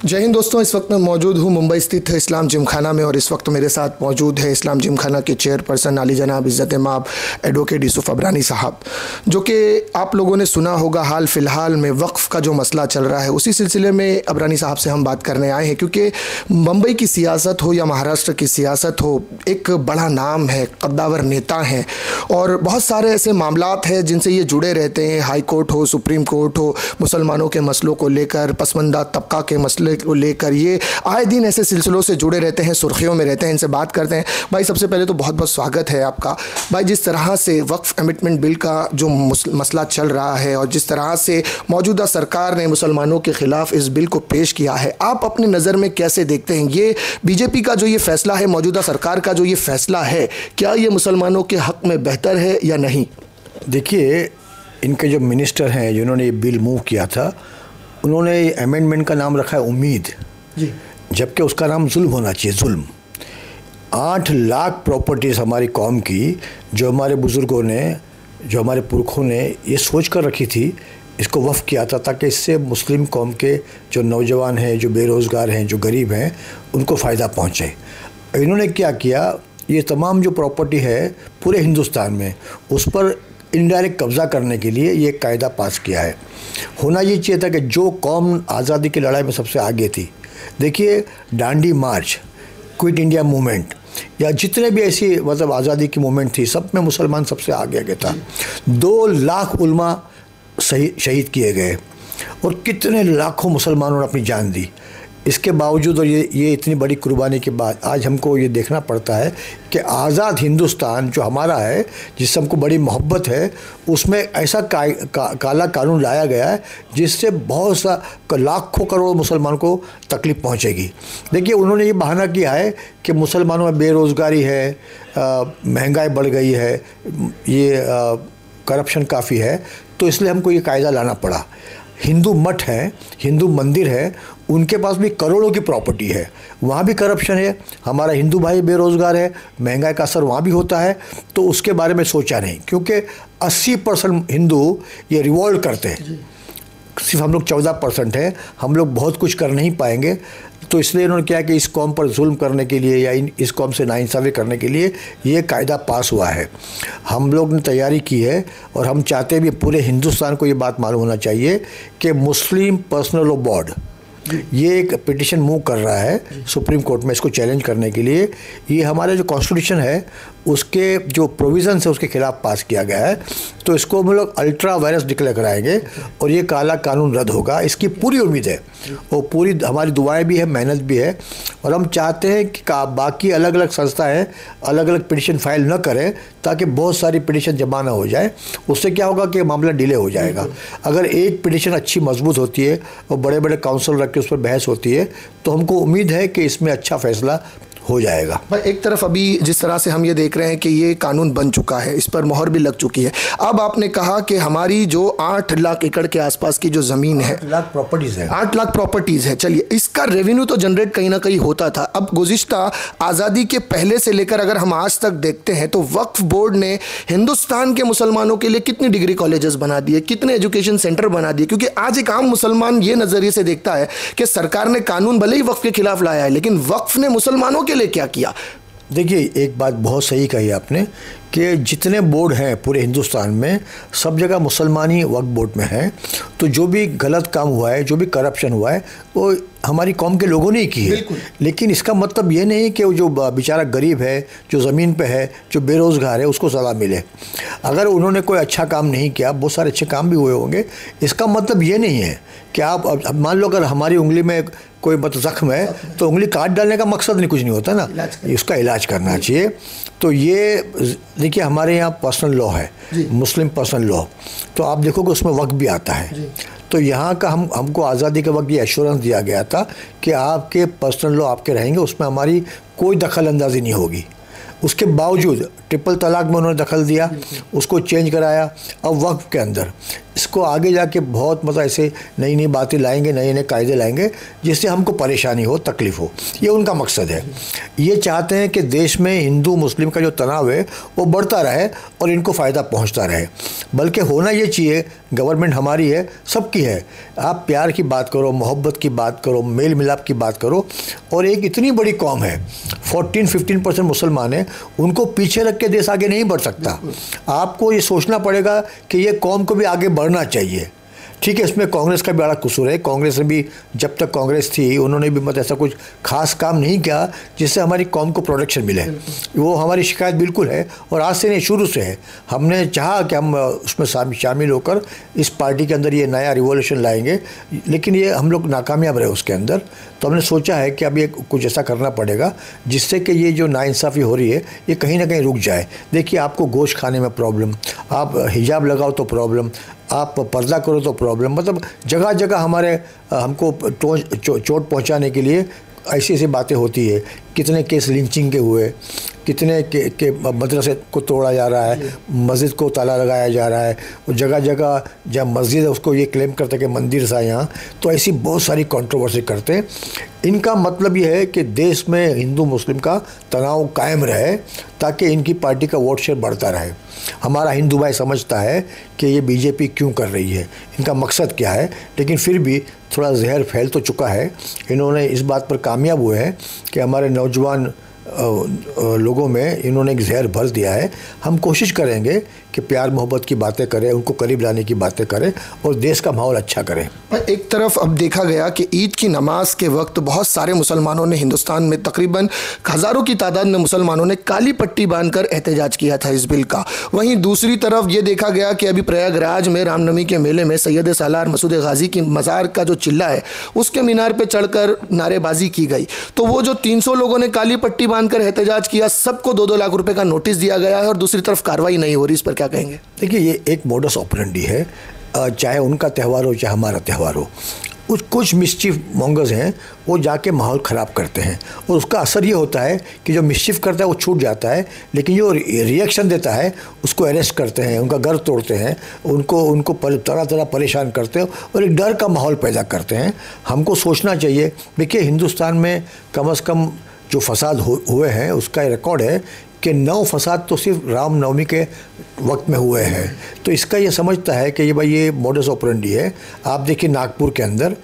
जय हिंद दोस्तों, इस वक्त मैं मौजूद हूँ मुंबई स्थित इस्लाम जिमखाना में और इस वक्त मेरे साथ मौजूद है इस्लाम जिमखाना के चेयरपर्सन आली जनाब इज़्ज़त माब एडवोकेट यूसुफ अबरानी साहब, जो कि आप लोगों ने सुना होगा हाल फ़िलहाल में वक्फ़ का जो मसला चल रहा है उसी सिलसिले में अबरानी साहब से हम बात करने आए हैं। क्योंकि मुंबई की सियासत हो या महाराष्ट्र की सियासत हो, एक बड़ा नाम है, कद्दावर नेता हैं और बहुत सारे ऐसे मामलात हैं जिनसे ये जुड़े रहते हैं। हाई कोर्ट हो, सुप्रीम कोर्ट हो, मुसलमानों के मसलों को लेकर, पसमानदा तबका के मसले को लेकर, ये आए दिन ऐसे सिलसिलों से जुड़े रहते हैं, सुर्खियों में रहते हैं। इनसे बात करते हैं। भाई सबसे पहले तो बहुत बहुत स्वागत है आपका। भाई जिस तरह से वक्फ अमेंडमेंट बिल का जो मसला चल रहा है और जिस तरह से मौजूदा सरकार ने मुसलमानों के ख़िलाफ़ इस बिल को पेश किया है, आप अपनी नज़र में कैसे देखते हैं ये बीजेपी का जो ये फ़ैसला है, मौजूदा सरकार का जो ये फ़ैसला है, क्या ये मुसलमानों के हक़ में बेहतर है या नहीं? देखिए, इनके जो मिनिस्टर हैं जिन्होंने ये बिल मूव किया था, उन्होंने अमेंडमेंट का नाम रखा है उम्मीद जी, जबकि उसका नाम जुल्म होना चाहिए, जुल्म। 8 लाख प्रॉपर्टीज़ हमारी कौम की, जो हमारे बुज़ुर्गों ने, जो हमारे पुरखों ने ये सोच कर रखी थी, इसको वफ़ किया था ताकि इससे मुस्लिम कौम के जो नौजवान हैं, जो बेरोज़गार हैं, जो गरीब हैं, उनको फ़ायदा पहुँचे। इन्होंने क्या किया, ये तमाम जो प्रॉपर्टी है पूरे हिंदुस्तान में, उस पर इनडायरेक्ट कब्ज़ा करने के लिए ये कायदा पास किया है। होना ये चाहिए था कि जो कौम आज़ादी की लड़ाई में सबसे आगे थी, देखिए दांडी मार्च, क्विट इंडिया मूवमेंट या जितने भी ऐसी मतलब आज़ादी की मूवमेंट थी, सब में मुसलमान सबसे आगे था। 2 लाख उलमा शहीद किए गए और कितने लाखों मुसलमानों ने अपनी जान दी। इसके बावजूद और ये इतनी बड़ी कुर्बानी के बाद आज हमको ये देखना पड़ता है कि आज़ाद हिंदुस्तान जो हमारा है, जिससे हमको बड़ी मोहब्बत है, उसमें ऐसा काला कानून लाया गया है जिससे बहुत सा लाखों करोड़ मुसलमानों को तकलीफ़ पहुंचेगी। देखिए, उन्होंने ये बहाना किया है कि मुसलमानों में बेरोज़गारी है, महंगाई बढ़ गई है, ये करप्शन काफ़ी है, तो इसलिए हमको ये कायदा लाना पड़ा। हिंदू मठ हैं, हिंदू मंदिर है, उनके पास भी करोड़ों की प्रॉपर्टी है, वहाँ भी करप्शन है, हमारा हिंदू भाई बेरोज़गार है, महंगाई का असर वहाँ भी होता है। तो उसके बारे में सोचा नहीं, क्योंकि 80% हिंदू ये रिवॉल्ट करते हैं, सिर्फ हम लोग 14% हैं, हम लोग बहुत कुछ कर नहीं पाएंगे। तो इसलिए इन्होंने क्या कि इस कौम पर जुल्म करने के लिए या इस कौम से नाइंसाफ़ी करने के लिए ये कायदा पास हुआ है। हम लोग ने तैयारी की है और हम चाहते भी पूरे हिंदुस्तान को ये बात मालूम होना चाहिए कि मुस्लिम पर्सनल लॉ बोर्ड ये एक पिटिशन मूव कर रहा है सुप्रीम कोर्ट में, इसको चैलेंज करने के लिए। ये हमारे जो कॉन्स्टिट्यूशन है उसके जो प्रोविज़न्स है उसके ख़िलाफ़ पास किया गया है। तो इसको हम लोग अल्ट्रा वायरस डिक्लेयर कराएंगे और ये काला कानून रद्द होगा, इसकी पूरी उम्मीद है और पूरी हमारी दुआएं भी है, मेहनत भी है। और हम चाहते हैं कि बाकी अलग अलग संस्थाएं अलग अलग पिटिशन फाइल न करें ताकि बहुत सारी पिटिशन जमा ना हो जाए। उससे क्या होगा कि मामला डिले हो जाएगा। अगर एक पिटिशन अच्छी मजबूत होती है और बड़े बड़े काउंसिल रख के उस पर बहस होती है, तो हमको उम्मीद है कि इसमें अच्छा फैसला हो जाएगा। भाई एक तरफ अभी जिस तरह से हम ये देख रहे हैं कि ये कानून बन चुका है, इस पर मोहर भी लग चुकी है। अब आपने कहा कि हमारी जो 8 लाख एकड़ के आसपास की जो ज़मीन है, 8 लाख प्रॉपर्टीज़ है, 8 लाख प्रॉपर्टीज़ है, चलिए इसका रेवेन्यू तो जनरेट कहीं ना कहीं होता था। अब गुज़िश्ता आज़ादी के पहले से लेकर अगर हम आज तक देखते हैं तो वक्फ बोर्ड ने हिंदुस्तान के मुसलमानों के लिए कितनी डिग्री कॉलेजेस बना दिए, कितने एजुकेशन सेंटर बना दिए। क्योंकि आज एक आम मुसलमान ये नज़रिए से देखता है कि सरकार ने कानून भले ही वक्फ के खिलाफ लाया है, लेकिन वक्फ ने मुसलमानों के लिए क्या किया? देखिए, एक बात बहुत सही कही आपने कि जितने बोर्ड हैं पूरे हिंदुस्तान में, सब जगह मुसलमानी वक्फ बोर्ड में है। तो जो भी गलत काम हुआ है, जो भी करप्शन हुआ है, वो हमारी कौम के लोगों ने ही की है। लेकिन इसका मतलब ये नहीं कि जो बेचारा गरीब है, जो ज़मीन पे है, जो बेरोज़गार है, उसको सज़ा मिले। अगर उन्होंने कोई अच्छा काम नहीं किया, बहुत सारे अच्छे काम भी हुए होंगे, इसका मतलब ये नहीं है कि आप मान लो अगर हमारी उंगली में कोई मतलब ज़ख्म है तो उंगली काट डालने का मकसद नहीं, कुछ नहीं होता ना, उसका इलाज करना चाहिए। तो ये देखिए, हमारे यहाँ पर्सनल लॉ है, मुस्लिम पर्सनल लॉ, तो आप देखोगे उसमें वक्त भी आता है। तो यहाँ का हमको आज़ादी के वक्त ये एश्योरेंस दिया गया था कि आपके पर्सनल लॉ आपके रहेंगे, उसमें हमारी कोई दखल अंदाजी नहीं होगी। उसके बावजूद ट्रिपल तलाक में उन्होंने दखल दिया, उसको चेंज कराया। अब वक्फ के अंदर इसको आगे जाके बहुत मतलब ऐसे नई नई बातें लाएंगे, नए नए कायदे लाएंगे जिससे हमको परेशानी हो, तकलीफ हो। ये उनका मकसद है। ये चाहते हैं कि देश में हिंदू मुस्लिम का जो तनाव है वो बढ़ता रहे और इनको फ़ायदा पहुंचता रहे। बल्कि होना ये चाहिए, गवर्नमेंट हमारी है, सबकी है। आप प्यार की बात करो, मोहब्बत की बात करो, मेल मिलाप की बात करो। और एक इतनी बड़ी कौम है, 14-15% मुसलमान हैं, उनको पीछे रख के देश आगे नहीं बढ़ सकता। आपको ये सोचना पड़ेगा कि ये कौम को भी आगे बढ़ना चाहिए। ठीक है, इसमें कांग्रेस का भी बड़ा कसूर है। कांग्रेस ने भी, जब तक कांग्रेस थी, उन्होंने भी मतलब ऐसा कुछ खास काम नहीं किया जिससे हमारी कौम को प्रोटेक्शन मिले। वो हमारी शिकायत बिल्कुल है और आज से नहीं, शुरू से है। हमने चाहा कि हम उसमें शामिल होकर इस पार्टी के अंदर ये नया रिवॉल्यूशन लाएंगे, लेकिन ये हम लोग नाकामयाब रहे उसके अंदर। तो हमने सोचा है कि अब ये कुछ ऐसा करना पड़ेगा जिससे कि ये जो नाइंसाफ़ी हो रही है ये कहीं ना कहीं रुक जाए। देखिए, आपको गोश्त खाने में प्रॉब्लम, आप हिजाब लगाओ तो प्रॉब्लम, आप पर्दा करो तो प्रॉब्लम, मतलब जगह जगह हमको चोट पहुंचाने के लिए ऐसी ऐसी बातें होती है। कितने केस लिंचिंग के हुए, कितने के मदरसे को तोड़ा जा रहा है, मस्जिद को ताला लगाया जा रहा है। जगह जगह जब मस्जिद है उसको ये क्लेम करते हैं कि मंदिर सा यहाँ, तो ऐसी बहुत सारी कंट्रोवर्सी करते हैं। इनका मतलब ये है कि देश में हिंदू मुस्लिम का तनाव कायम रहे ताकि इनकी पार्टी का वोट शेयर बढ़ता रहे। हमारा हिंदू भाई समझता है कि ये बीजेपी क्यों कर रही है, इनका मकसद क्या है, लेकिन फिर भी थोड़ा जहर फैल तो चुका है। इन्होंने इस बात पर कामयाब हुए हैं कि हमारे नौजवान लोगों में इन्होंने एक जहर भर दिया है। हम कोशिश करेंगे कि प्यार मोहब्बत की बातें करें, उनको करीब लाने की बातें करें और देश का माहौल अच्छा करें। एक तरफ अब देखा गया कि ईद की नमाज के वक्त बहुत सारे मुसलमानों ने, हिंदुस्तान में तकरीबन हज़ारों की तादाद में मुसलमानों ने काली पट्टी बांधकर एहतजाज किया था इस बिल का। वहीं दूसरी तरफ ये देखा गया कि अभी प्रयागराज में रामनवमी के मेले में सैयद सालार मसूद गाजी की मज़ार का जो चिल्ला है उसके मीनार पर चढ़कर नारेबाजी की गई। तो वो जो 300 लोगों ने काली पट्टी बांधकर एहतजाज किया, सबको 2-2 लाख रुपए का नोटिस दिया गया है और दूसरी तरफ कार्रवाई नहीं हो रही। इस पर क्या कहेंगे? देखिए, ये एक मोडस ऑपरेंडी है, चाहे उनका त्यौहार हो चाहे हमारा त्यौहार हो। कुछ मिस्चिफ मॉन्गर्स हैं, वो जाके माहौल ख़राब करते हैं और उसका असर ये होता है कि जो मिस्चिफ करता है वो छूट जाता है, लेकिन जो रिएक्शन देता है उसको अरेस्ट करते हैं, उनका घर तोड़ते हैं, उनको तरह तरह परेशान करते हैं और एक डर का माहौल पैदा करते हैं। हमको सोचना चाहिए। देखिए, हिंदुस्तान में कम से कम जो फसाद हुए हैं उसका रिकॉर्ड है कि 9 फसाद तो सिर्फ रामनवमी के वक्त में हुए हैं। तो इसका ये समझता है कि ये मोडस ऑपरेंडी है। आप देखिए, नागपुर के अंदर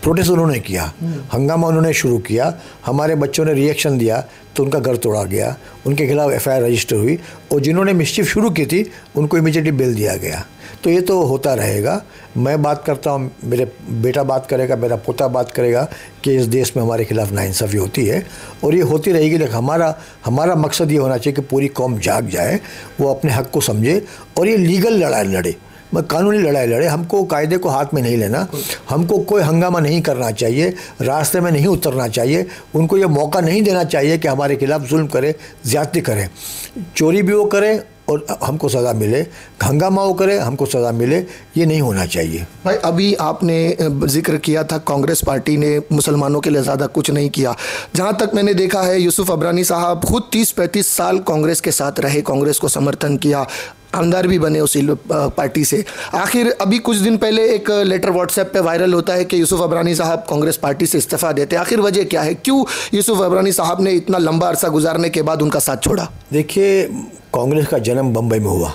प्रोटेस्ट उन्होंने किया, हंगामा उन्होंने शुरू किया, हमारे बच्चों ने रिएक्शन दिया तो उनका घर तोड़ा गया, उनके खिलाफ FIR रजिस्टर हुई और जिन्होंने मिस्चिफ शुरू की थी उनको इमीडिएटली बेल दिया गया। तो ये तो होता रहेगा। मैं बात करता हूँ, मेरे बेटा बात करेगा, मेरा पोता बात करेगा कि इस देश में हमारे खिलाफ नाइंसाफ़ी होती है और ये होती रहेगी। लेकिन हमारा मकसद ये होना चाहिए कि पूरी कौम जाग जाए, वो अपने हक़ को समझे और ये लीगल लड़ाई लड़े, कानूनी लड़ाई लड़े। हमको कायदे को हाथ में नहीं लेना, हमको कोई हंगामा नहीं करना चाहिए, रास्ते में नहीं उतरना चाहिए, उनको ये मौका नहीं देना चाहिए कि हमारे खिलाफ जुल्म करे, ज़्यादती करे। चोरी भी वो करें और हमको सज़ा मिले, हंगामा वो करे, हमको सज़ा मिले, ये नहीं होना चाहिए। भाई, अभी आपने जिक्र किया था कांग्रेस पार्टी ने मुसलमानों के लिए ज़्यादा कुछ नहीं किया। जहाँ तक मैंने देखा है, यूसुफ अबरानी साहब खुद 30-35 साल कांग्रेस के साथ रहे, कांग्रेस को समर्थन किया, आमदार भी बने उसी पार्टी से। आखिर अभी कुछ दिन पहले एक लेटर व्हाट्सएप पे वायरल होता है कि यूसुफ अबरानी साहब कांग्रेस पार्टी से इस्तीफा देते हैं। आखिर वजह क्या है? क्यों यूसुफ अबरानी साहब ने इतना लंबा अरसा गुजारने के बाद उनका साथ छोड़ा? देखिए, कांग्रेस का जन्म बम्बई में हुआ,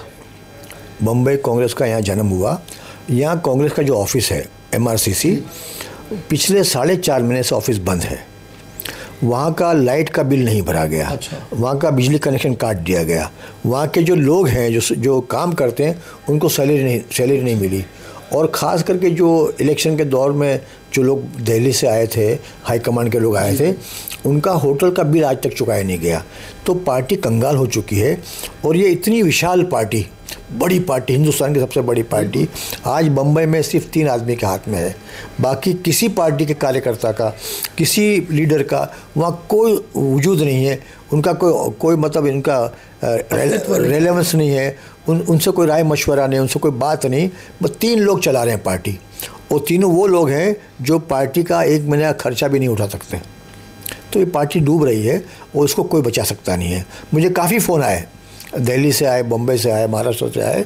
बम्बई कांग्रेस का यहाँ जन्म हुआ। यहाँ कांग्रेस का जो ऑफिस है MRCC, पिछले 4.5 महीने से ऑफिस बंद है। वहाँ का लाइट का बिल नहीं भरा गया। अच्छा। वहाँ का बिजली कनेक्शन काट दिया गया। वहाँ के जो लोग हैं, जो काम करते हैं, उनको सैलरी नहीं मिली। और ख़ास करके जो इलेक्शन के दौर में जो लोग दिल्ली से आए थे, हाई कमांड के लोग आए थे, उनका होटल का बिल आज तक चुकाया नहीं गया। तो पार्टी कंगाल हो चुकी है। और ये इतनी विशाल पार्टी, बड़ी पार्टी, हिंदुस्तान की सबसे बड़ी पार्टी, आज बम्बई में सिर्फ 3 आदमी के हाथ में है। बाकी किसी पार्टी के कार्यकर्ता का, किसी लीडर का वहाँ कोई वजूद नहीं है। उनका कोई मतलब इनका रेलेवेंस नहीं है, उनसे कोई राय मशवरा नहीं, उनसे कोई बात नहीं। बस 3 लोग चला रहे हैं पार्टी, और तीनों वो लोग हैं जो पार्टी का 1 महीने का खर्चा भी नहीं उठा सकते। तो ये पार्टी डूब रही है और उसको कोई बचा सकता नहीं है। मुझे काफ़ी फ़ोन आए दिल्ली से आए, बम्बई से आए, महाराष्ट्र से आए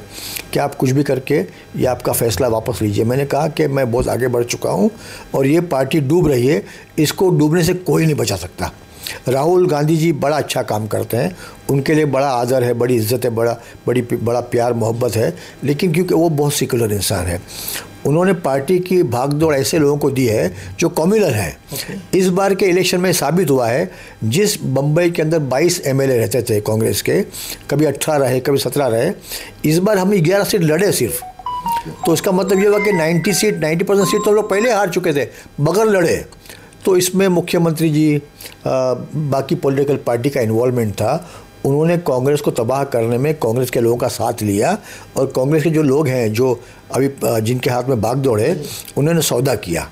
कि आप कुछ भी करके ये आपका फ़ैसला वापस लीजिए। मैंने कहा कि मैं बहुत आगे बढ़ चुका हूँ और ये पार्टी डूब रही है, इसको डूबने से कोई नहीं बचा सकता। राहुल गांधी जी बड़ा अच्छा काम करते हैं, उनके लिए बड़ा आदर है, बड़ी इज्जत है, बड़ा प्यार मोहब्बत है, लेकिन क्योंकि वो बहुत सेकुलर इंसान है, उन्होंने पार्टी की भागदौड़ ऐसे लोगों को दी है जो कम्युनल हैं। इस बार के इलेक्शन में साबित हुआ है, जिस बम्बई के अंदर 22 एमएलए रहते थे कांग्रेस के, कभी 18 रहे, कभी 17 रहे, इस बार हम 11 सीट लड़े सिर्फ। तो इसका मतलब ये हुआ कि 90% सीट तो हम लोग पहले हार चुके थे बगैर लड़े। तो इसमें मुख्यमंत्री जी, बाकी पॉलिटिकल पार्टी का इन्वॉल्वमेंट था। उन्होंने कांग्रेस को तबाह करने में कांग्रेस के लोगों का साथ लिया और कांग्रेस के जो लोग हैं जो अभी जिनके हाथ में भागदौड़ है, उन्होंने सौदा किया,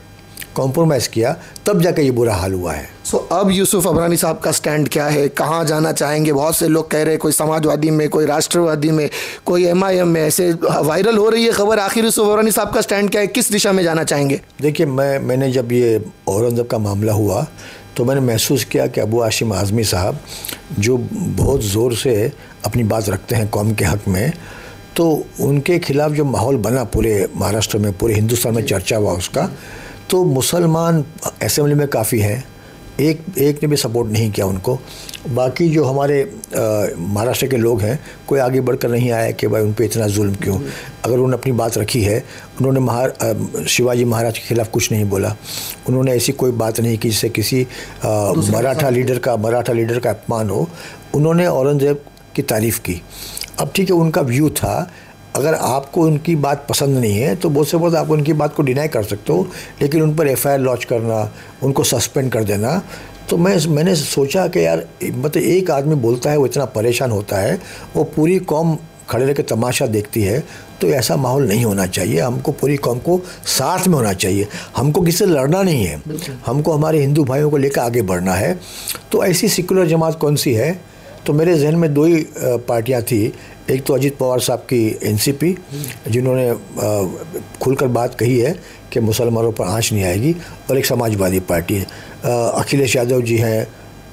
कॉम्प्रोमाइज़ किया, तब जाके ये बुरा हाल हुआ है। सो अब यूसुफ अबरानी साहब का स्टैंड क्या है, कहाँ जाना चाहेंगे? बहुत से लोग कह रहे हैं कोई समाजवादी में, कोई राष्ट्रवादी में, कोई एमआईएम में, ऐसे वायरल हो रही है खबर। आखिर यूसुफ अबरानी साहब का स्टैंड क्या है, किस दिशा में जाना चाहेंगे? देखिए, मैंने जब ये औरंगज़ेब का मामला हुआ तो मैंने महसूस किया कि अबू हाशिम आज़मी साहब जो बहुत ज़ोर से अपनी बात रखते हैं कौम के हक़ में, तो उनके खिलाफ़ जो माहौल बना पूरे महाराष्ट्र में, पूरे हिंदुस्तान में चर्चा हुआ उसका, तो मुसलमान असेंबली में काफ़ी हैं, एक ने भी सपोर्ट नहीं किया उनको। बाकी जो हमारे महाराष्ट्र के लोग हैं, कोई आगे बढ़कर नहीं आया कि भाई उन पे इतना जुल्म क्यों। अगर उन्होंने अपनी बात रखी है, उन्होंने शिवाजी महाराज के खिलाफ़ कुछ नहीं बोला, उन्होंने ऐसी कोई बात नहीं की जिससे किसी मराठा लीडर का अपमान हो। उन्होंने औरंगज़ेब की तारीफ़ की। अब ठीक है, उनका व्यू था, अगर आपको उनकी बात पसंद नहीं है तो बहुत से बहुत आप उनकी बात को डिनाई कर सकते हो, लेकिन उन पर एफआईआर लॉन्च करना, उनको सस्पेंड कर देना, तो मैंने सोचा कि यार मतलब एक आदमी बोलता है, वो इतना परेशान होता है, वो पूरी कौम खड़े रह के तमाशा देखती है, तो ऐसा माहौल नहीं होना चाहिए। हमको पूरी कौम को साथ में होना चाहिए, हमको किसी से लड़ना नहीं है, हमको हमारे हिंदू भाइयों को लेकर आगे बढ़ना है। तो ऐसी सेकुलर जमात कौन सी है? तो मेरे जहन में दो ही पार्टियाँ थी। एक तो अजीत पवार साहब की एनसीपी, जिन्होंने खुलकर बात कही है कि मुसलमानों पर आंच नहीं आएगी, और एक समाजवादी पार्टी है, अखिलेश यादव जी हैं,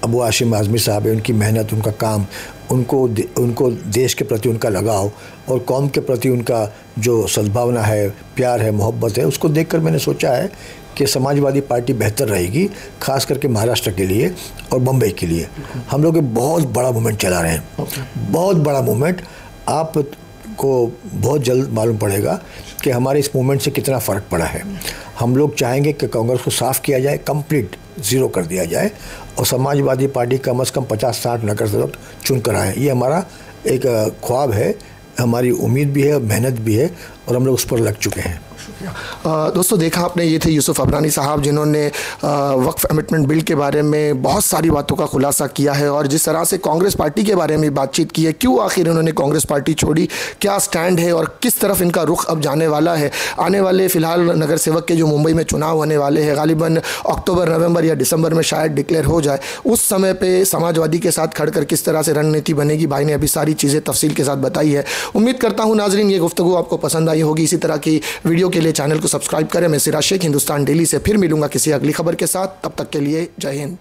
अबू हाशिम आज़मी साहब है, उनकी मेहनत, उनका काम, उनको देश के प्रति उनका लगाव और कौम के प्रति उनका जो सद्भावना है, प्यार है, मोहब्बत है, उसको देखकर मैंने सोचा है कि समाजवादी पार्टी बेहतर रहेगी, खास करके महाराष्ट्र के लिए और बम्बई के लिए। हम लोग बहुत बड़ा मूवमेंट चला रहे हैं, बहुत बड़ा मूवमेंट। आपको बहुत जल्द मालूम पड़ेगा कि हमारे इस मूवमेंट से कितना फ़र्क पड़ा है। हम लोग चाहेंगे कि कांग्रेस को साफ़ किया जाए, कंप्लीट ज़ीरो कर दिया जाए, और समाजवादी पार्टी कम से कम 50-60 नगर सेवक चुन कर आए। ये हमारा एक ख्वाब है, हमारी उम्मीद भी है, मेहनत भी है, और हम लोग उस पर लग चुके हैं। दोस्तों, देखा आपने, ये थे यूसुफ अबरानी साहब, जिन्होंने वक्फ अमेंडमेंट बिल के बारे में बहुत सारी बातों का खुलासा किया है और जिस तरह से कांग्रेस पार्टी के बारे में बातचीत की है, क्यों आखिर उन्होंने कांग्रेस पार्टी छोड़ी, क्या स्टैंड है और किस तरफ इनका रुख अब जाने वाला है। आने वाले फ़िलहाल नगर सेवक के जो मुंबई में चुनाव होने वाले हैं, गालिबन अक्टूबर, नवंबर या दिसंबर में शायद डिक्लेयर हो जाए, उस समय पर समाजवादी के साथ खड़कर किस तरह से रणनीति बनेगी, भाई ने अभी सारी चीज़ें तफसील के साथ बताई है। उम्मीद करता हूँ नाजरीन ये गुफ्तगू आपको पसंद आई होगी। इसी तरह की वीडियो के लिए चैनल को सब्सक्राइब करें। मैं सिराज शेख, हिंदुस्तान डेली से फिर मिलूंगा किसी अगली खबर के साथ। तब तक के लिए जय हिंद।